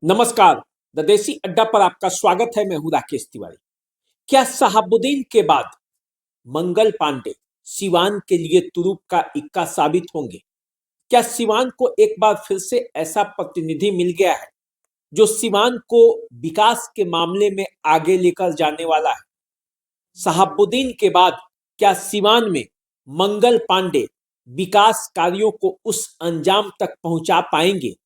नमस्कार। द देसी अड्डा पर आपका स्वागत है। मैं हूं राकेश तिवारी। क्या शहाबुद्दीन के बाद मंगल पांडे सिवान के लिए तुरुप का इक्का साबित होंगे? क्या सिवान को एक बार फिर से ऐसा प्रतिनिधि मिल गया है जो सिवान को विकास के मामले में आगे लेकर जाने वाला है? शहाबुद्दीन के बाद क्या सिवान में मंगल पांडे विकास कार्यों को उस अंजाम तक पहुंचा पाएंगे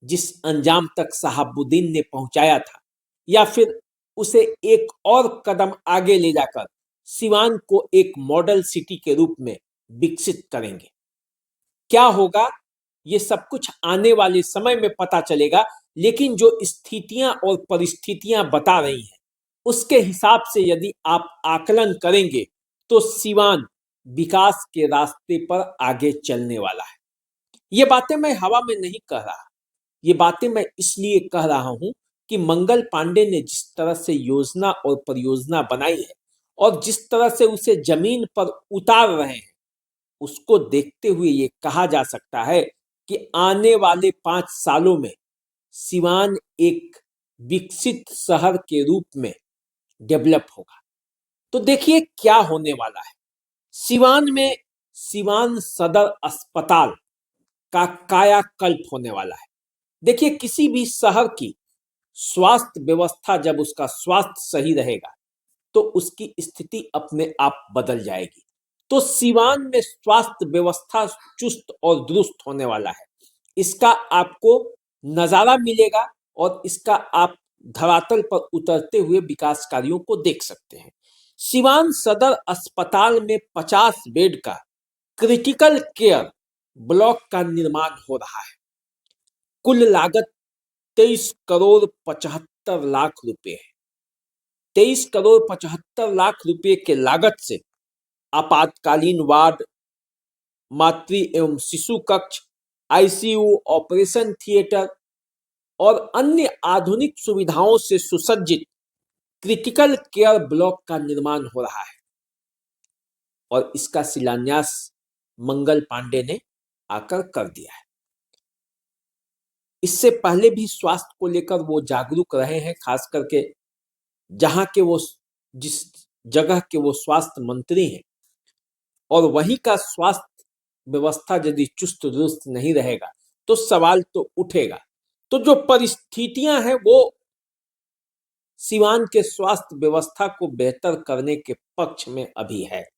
जिस अंजाम तक शहाबुद्दीन ने पहुंचाया था, या फिर उसे एक और कदम आगे ले जाकर सिवान को एक मॉडल सिटी के रूप में विकसित करेंगे? क्या होगा, ये सब कुछ आने वाले समय में पता चलेगा। लेकिन जो स्थितियां और परिस्थितियां बता रही हैं उसके हिसाब से यदि आप आकलन करेंगे तो सिवान विकास के रास्ते पर आगे चलने वाला है। ये बातें मैं हवा में नहीं कह रहा। ये बातें मैं इसलिए कह रहा हूं कि मंगल पांडे ने जिस तरह से योजना और परियोजना बनाई है और जिस तरह से उसे जमीन पर उतार रहे हैं, उसको देखते हुए ये कहा जा सकता है कि आने वाले 5 सालों में सिवान एक विकसित शहर के रूप में डेवलप होगा। तो देखिए क्या होने वाला है। सिवान में सिवान सदर अस्पताल का कायाकल्प होने वाला है। देखिए, किसी भी शहर की स्वास्थ्य व्यवस्था, जब उसका स्वास्थ्य सही रहेगा तो उसकी स्थिति अपने आप बदल जाएगी। तो सिवान में स्वास्थ्य व्यवस्था चुस्त और दुरुस्त होने वाला है। इसका आपको नजारा मिलेगा और इसका आप धरातल पर उतरते हुए विकास कार्यों को देख सकते हैं। सिवान सदर अस्पताल में 50 बेड का क्रिटिकल केयर ब्लॉक का निर्माण हो रहा है। कुल लागत 23 करोड़ 75 लाख रुपए है। 23 करोड़ 75 लाख रुपए के लागत से आपातकालीन वार्ड, मातृ एवं शिशु कक्ष, आईसीयू, ऑपरेशन थिएटर और अन्य आधुनिक सुविधाओं से सुसज्जित क्रिटिकल केयर ब्लॉक का निर्माण हो रहा है और इसका शिलान्यास मंगल पांडे ने आकर कर दिया है। इससे पहले भी स्वास्थ्य को लेकर वो जागरूक रहे हैं, खास करके जहां के वो जिस जगह के वो स्वास्थ्य मंत्री हैं, और वहीं का स्वास्थ्य व्यवस्था यदि चुस्त दुरुस्त नहीं रहेगा तो सवाल तो उठेगा। तो जो परिस्थितियां हैं वो सिवान के स्वास्थ्य व्यवस्था को बेहतर करने के पक्ष में अभी है।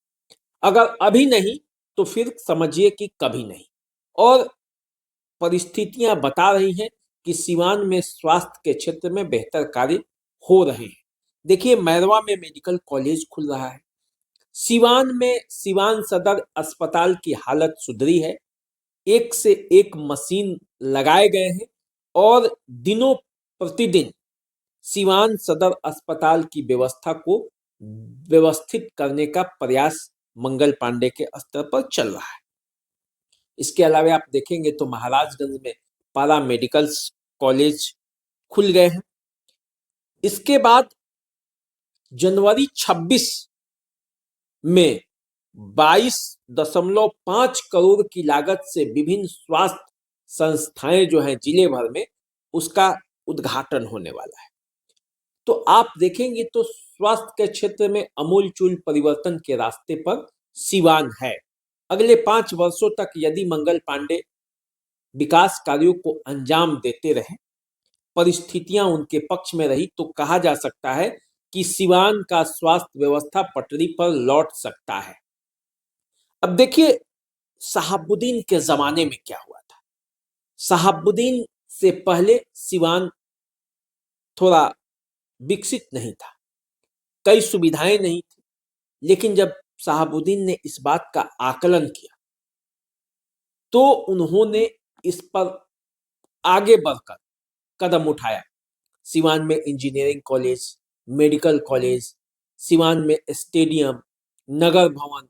अगर अभी नहीं तो फिर समझिए कि कभी नहीं। और परिस्थितियां बता रही हैं कि सिवान में स्वास्थ्य के क्षेत्र में बेहतर कार्य हो रहे हैं। देखिए, मैरवा में मेडिकल कॉलेज खुल रहा है। सिवान में सिवान सदर अस्पताल की हालत सुधरी है। एक से एक मशीन लगाए गए हैं और दिनों प्रतिदिन सिवान सदर अस्पताल की व्यवस्था को व्यवस्थित करने का प्रयास मंगल पांडे के स्तर पर चल रहा है। इसके अलावा आप देखेंगे तो महाराजगंज में पारा मेडिकल कॉलेज खुल गए हैं। इसके बाद जनवरी 26 में 22.5 करोड़ की लागत से विभिन्न स्वास्थ्य संस्थाएं जो हैं जिले भर में, उसका उद्घाटन होने वाला है। तो आप देखेंगे तो स्वास्थ्य के क्षेत्र में अमूलचूल परिवर्तन के रास्ते पर सिवान है। अगले 5 वर्षों तक यदि मंगल पांडे विकास कार्यों को अंजाम देते रहे, परिस्थितियां उनके पक्ष में रही, तो कहा जा सकता है कि सिवान का स्वास्थ्य व्यवस्था पटरी पर लौट सकता है। अब देखिए, शहाबुद्दीन के जमाने में क्या हुआ था। शहाबुद्दीन से पहले सिवान थोड़ा विकसित नहीं था, कई सुविधाएं नहीं थी। लेकिन जब शहाबुद्दीन ने इस बात का आकलन किया तो उन्होंने इस पर आगे बढ़कर कदम उठाया। सिवान में engineering college, medical college, Siwan में स्टेडियम, नगर भवन,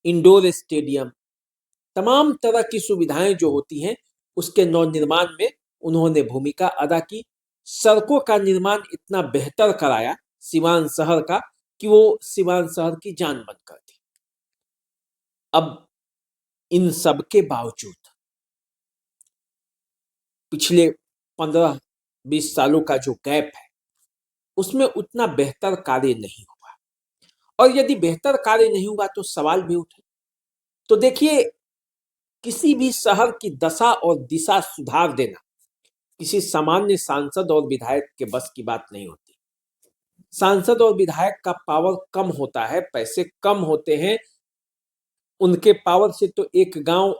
इंडोर स्टेडियम, तमाम तरह की सुविधाएं जो होती हैं उसके नवनिर्माण में उन्होंने भूमिका अदा की। सड़कों का निर्माण इतना बेहतर कराया सिवान शहर का कि वो सिवान शहर की जान बनकर थी। अब इन सब के बावजूद पिछले 15 20 सालों का जो गैप है उसमें उतना बेहतर कार्य नहीं हुआ, और यदि बेहतर कार्य नहीं हुआ तो सवाल भी उठे। तो देखिए, किसी भी शहर की दशा और दिशा सुधार देना किसी सामान्य सांसद और विधायक के बस की बात नहीं होती। सांसद और विधायक का पावर कम होता है, पैसे कम होते हैं, उनके पावर से तो एक गांव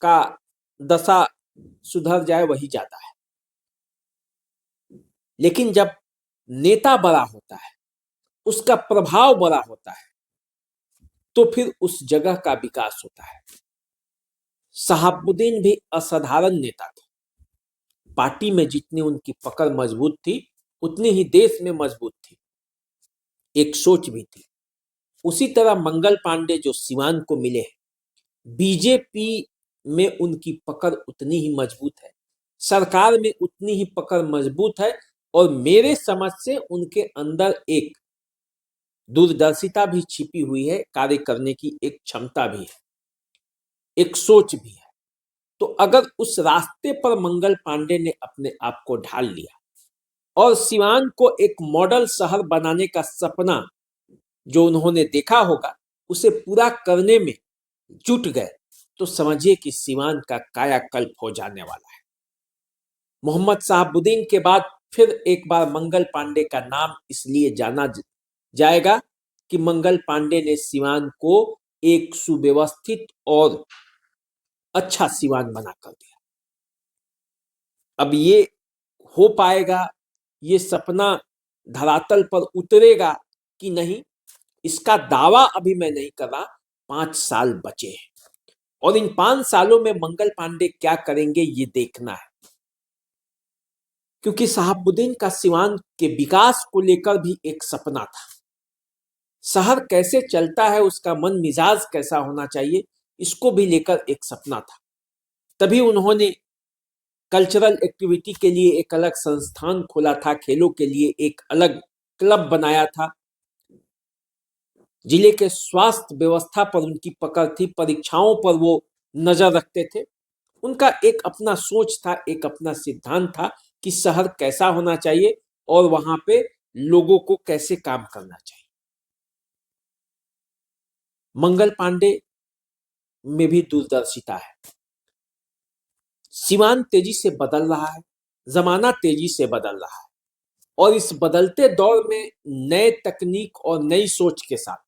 का दशा सुधर जाए वही ज्यादा है। लेकिन जब नेता बड़ा होता है, उसका प्रभाव बड़ा होता है, तो फिर उस जगह का विकास होता है। शहाबुद्दीन भी असाधारण नेता थे। पार्टी में जितनी उनकी पकड़ मजबूत थी, उतनी ही देश में मजबूत थी। एक सोच भी थी। उसी तरह मंगल पांडे जो सिवान को मिले हैं, बीजेपी में उनकी पकड़ उतनी ही मजबूत है, सरकार में उतनी ही पकड़ मजबूत है, और मेरे समझ से उनके अंदर एक दूरदर्शिता भी छिपी हुई है, कार्य करने की एक क्षमता भी है, एक सोच भी है। तो अगर उस रास्ते पर मंगल पांडे ने अपने आप को ढाल लिया और सिवान को एक मॉडल शहर बनाने का सपना जो उन्होंने देखा होगा उसे पूरा करने में जुट गए, तो समझिए कि सिवान का कायाकल्प हो जाने वाला है। मोहम्मद शहाबुद्दीन के बाद फिर एक बार मंगल पांडे का नाम इसलिए जाना जाएगा कि मंगल पांडे ने सिवान को एक सुव्यवस्थित और अच्छा सिवान बना कर दिया। अब ये हो पाएगा, ये सपना धरातल पर उतरेगा कि नहीं, इसका दावा अभी मैं नहीं कर रहा। 5 साल बचे हैं और इन 5 सालों में मंगल पांडे क्या करेंगे ये देखना है, क्योंकि शहाबुद्दीन का सिवान के विकास को लेकर भी एक सपना था। शहर कैसे चलता है, उसका मन मिजाज कैसा होना चाहिए, इसको भी लेकर एक सपना था। तभी उन्होंने कल्चरल एक्टिविटी के लिए एक अलग संस्थान खोला था, खेलों के लिए एक अलग क्लब बनाया था। जिले के स्वास्थ्य व्यवस्था पर उनकी पकड़ थी, परीक्षाओं पर वो नजर रखते थे। उनका एक अपना सोच था, एक अपना सिद्धांत था कि शहर कैसा होना चाहिए और वहां पे लोगों को कैसे काम करना चाहिए। मंगल पांडे में भी दूरदर्शिता है। सिवान तेजी से बदल रहा है, जमाना तेजी से बदल रहा है, और इस बदलते दौर में नए तकनीक और नई सोच के साथ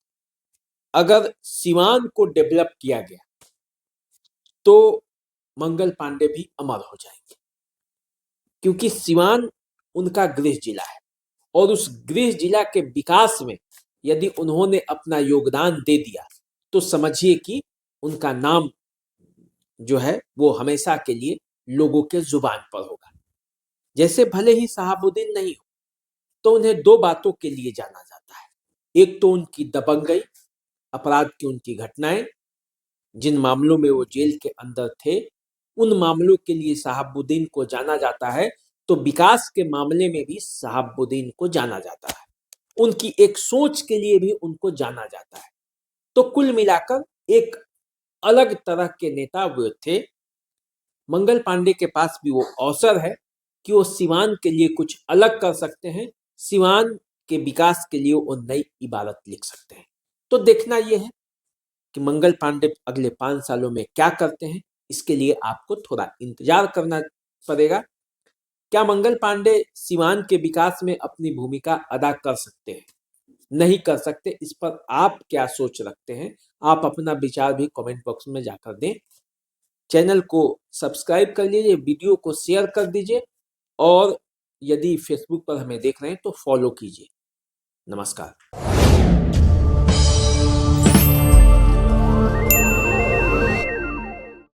अगर सिवान को डेवलप किया गया तो मंगल पांडे भी अमर हो जाएंगे, क्योंकि सिवान उनका गृह जिला है और उस गृह जिला के विकास में यदि उन्होंने अपना योगदान दे दिया तो समझिए कि उनका नाम जो है वो हमेशा के लिए लोगों के जुबान पर होगा। जैसे भले ही शहाबुद्दीन नहीं हो तो उन्हें दो बातों के लिए जाना जाता है। एक तो उनकी दबंगई, अपराध की उनकी घटनाएं, जिन मामलों में वो जेल के अंदर थे उन मामलों के लिए शहाबुद्दीन को जाना जाता है, तो विकास के मामले में भी शहाबुद्दीन को जाना जाता है, उनकी एक सोच के लिए भी उनको जाना जाता है। तो कुल मिलाकर एक अलग तरह के नेता वो थे। मंगल पांडे के पास भी वो अवसर है कि वो सिवान के लिए कुछ अलग कर सकते हैं, सिवान के विकास के लिए वो नई इबारत लिख सकते हैं। तो देखना यह है कि मंगल पांडे अगले 5 सालों में क्या करते हैं, इसके लिए आपको थोड़ा इंतजार करना पड़ेगा। क्या मंगल पांडे सिवान के विकास में अपनी भूमिका अदा कर सकते हैं, नहीं कर सकते, इस पर आप क्या सोच रखते हैं, आप अपना विचार भी कमेंट बॉक्स में जाकर दें। चैनल को सब्सक्राइब कर लीजिए, वीडियो को शेयर कर दीजिए, और यदि फेसबुक पर हमें देख रहे हैं तो फॉलो कीजिए। नमस्कार।